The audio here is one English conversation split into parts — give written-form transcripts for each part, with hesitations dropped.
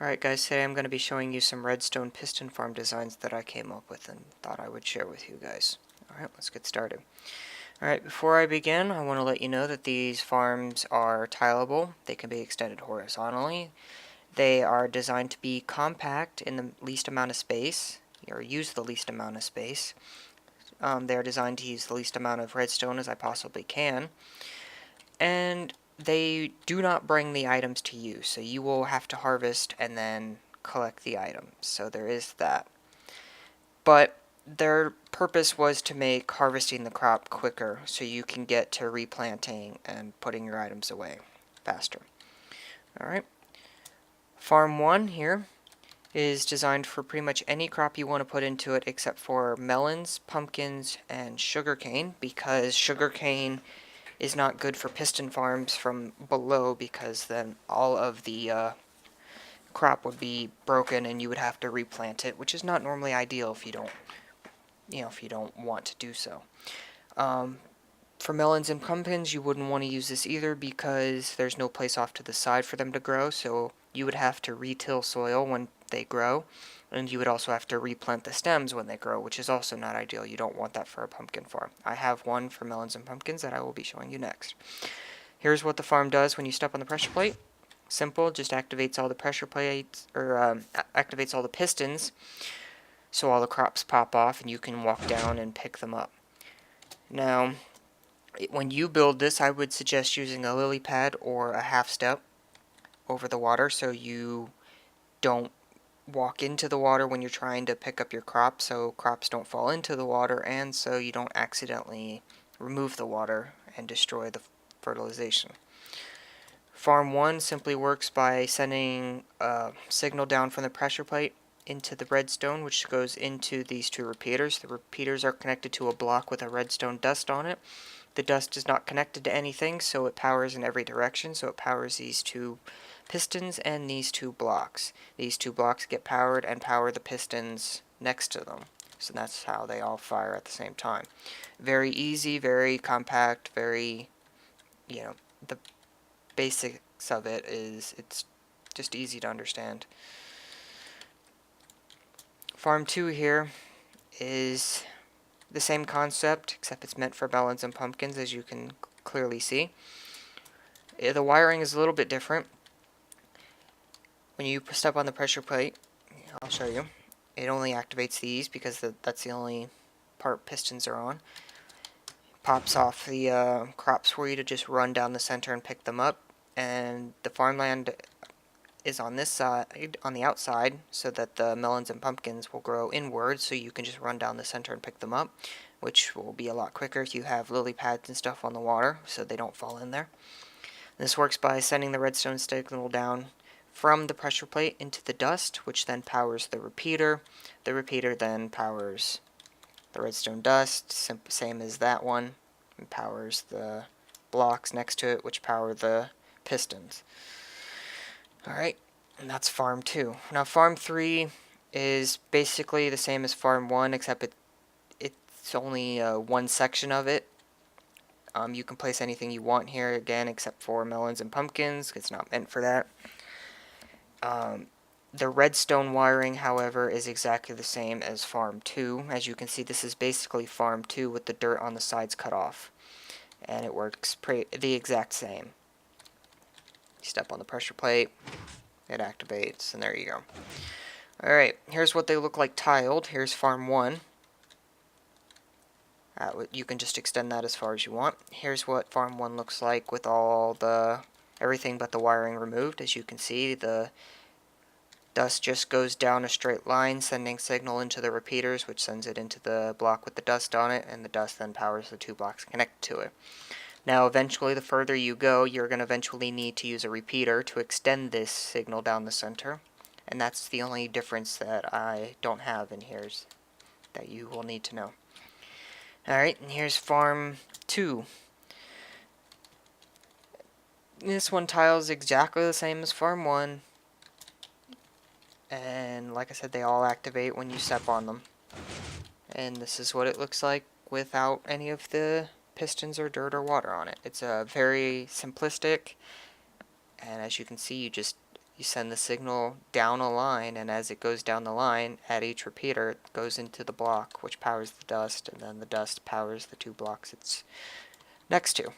Alright guys, today I'm going to be showing you some redstone piston farm designs that I came up with and thought I would share with you guys. Alright, let's get started. Alright, before I begin, I want to let you know that these farms are tileable. They can be extended horizontally. They are designed to be compact in the least amount of space, or use the least amount of space. They are designed to use the least amount of redstone as I possibly can. And they do not bring the items to you, so you will have to harvest and then collect the items. So there is that. But their purpose was to make harvesting the crop quicker, so you can get to replanting and putting your items away faster. Alright. Farm 1 here is designed for pretty much any crop you want to put into it except for melons, pumpkins, and sugarcane, because sugarcane is not good for piston farms from below, because then all of the crop would be broken and you would have to replant it, which is not normally ideal if you don't want to do so. For melons and pumpkins, you wouldn't want to use this either because there's no place off to the side for them to grow, so you would have to re-till soil when they grow, and you would also have to replant the stems when they grow, which is also not ideal. You don't want that for a pumpkin farm. I have one for melons and pumpkins that I will be showing you next. Here's what the farm does when you step on the pressure plate. Simple, just activates all the pressure plates, or activates all the pistons, so all the crops pop off and you can walk down and pick them up. Now, when you build this, I would suggest using a lily pad or a half step over the water so you don't walk into the water when you're trying to pick up your crops, so crops don't fall into the water, and so you don't accidentally remove the water and destroy the fertilization. Farm 1 simply works by sending a signal down from the pressure plate into the redstone, which goes into these two repeaters. The repeaters are connected to a block with a redstone dust on it. The dust is not connected to anything, so it powers in every direction, so it powers these two pistons and these two blocks. These two blocks get powered and power the pistons next to them. So that's how they all fire at the same time. Very easy, very compact, very, the basics of it is, it's just easy to understand. Farm 2 here is the same concept, except it's meant for melons and pumpkins, as you can clearly see. The wiring is a little bit different. When you step on the pressure plate, I'll show you, it only activates these because that's the only part pistons are on. Pops off the crops for you to just run down the center and pick them up, and the farmland is on this side, on the outside, so that the melons and pumpkins will grow inward, so you can just run down the center and pick them up, which will be a lot quicker if you have lily pads and stuff on the water, so they don't fall in there. This works by sending the redstone signal down from the pressure plate into the dust, which then powers the repeater. The repeater then powers the redstone dust, same as that one, and powers the blocks next to it, which power the pistons. Alright, and that's Farm 2. Now Farm 3 is basically the same as Farm 1, except it's only one section of it. You can place anything you want here, again, except for melons and pumpkins. It's not meant for that. The redstone wiring, however, is exactly the same as Farm 2. As you can see, this is basically Farm 2 with the dirt on the sides cut off. And it works the exact same. You step on the pressure plate, it activates, and there you go. Alright, here's what they look like tiled. Here's Farm 1. You can just extend that as far as you want. Here's what Farm 1 looks like with everything but the wiring removed. As you can see, the dust just goes down a straight line, sending signal into the repeaters, which sends it into the block with the dust on it, and the dust then powers the two blocks connected to it. Now, eventually, the further you go, you're going to eventually need to use a repeater to extend this signal down the center, and that's the only difference that I don't have in here that you will need to know. Alright, and here's Farm 2. This one tiles exactly the same as Farm 1. And like I said, they all activate when you step on them. And this is what it looks like without any of the pistons or dirt or water on it. It's very simplistic. And as you can see, you just you send the signal down a line, and as it goes down the line, at each repeater, it goes into the block, which powers the dust, and then the dust powers the two blocks it's next to,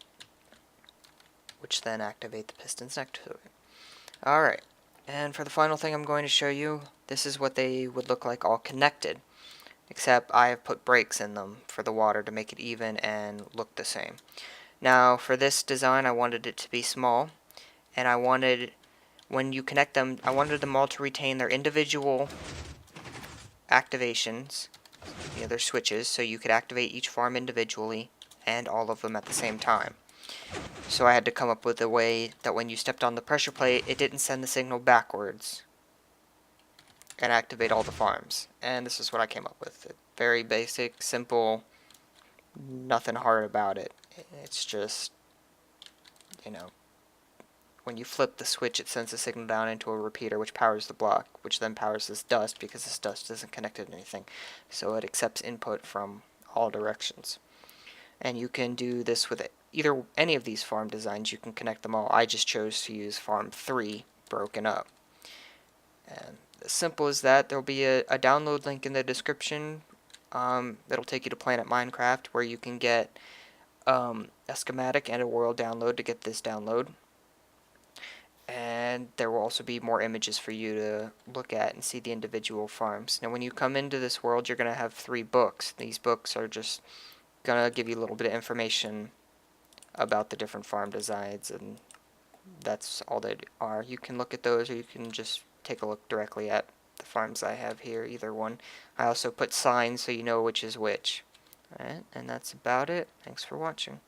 which then activate the pistons next to it. Alright, and for the final thing I'm going to show you, this is what they would look like all connected, except I have put breaks in them for the water to make it even and look the same. Now, for this design, I wanted it to be small, and I wanted, when you connect them, I wanted them all to retain their individual activations, their switches, so you could activate each farm individually and all of them at the same time. So I had to come up with a way that when you stepped on the pressure plate, it didn't send the signal backwards and activate all the farms. And this is what I came up with. Very basic, simple, nothing hard about it. It's just, when you flip the switch, it sends the signal down into a repeater, which powers the block, which then powers this dust, because this dust isn't connected to anything. So it accepts input from all directions. And you can do this with either any of these farm designs. You can connect them all. I just chose to use farm 3 broken up. And as simple as that. There'll be a download link in the description that'll take you to Planet Minecraft, where you can get a schematic and a world download to get this download. And there will also be more images for you to look at and see the individual farms. Now when you come into this world, you're going to have 3 books. These books are just going to give you a little bit of information about the different farm designs, and that's all they are. You can look at those, or you can just take a look directly at the farms I have here, either one. I also put signs so you know which is which. Alright, and that's about it. Thanks for watching.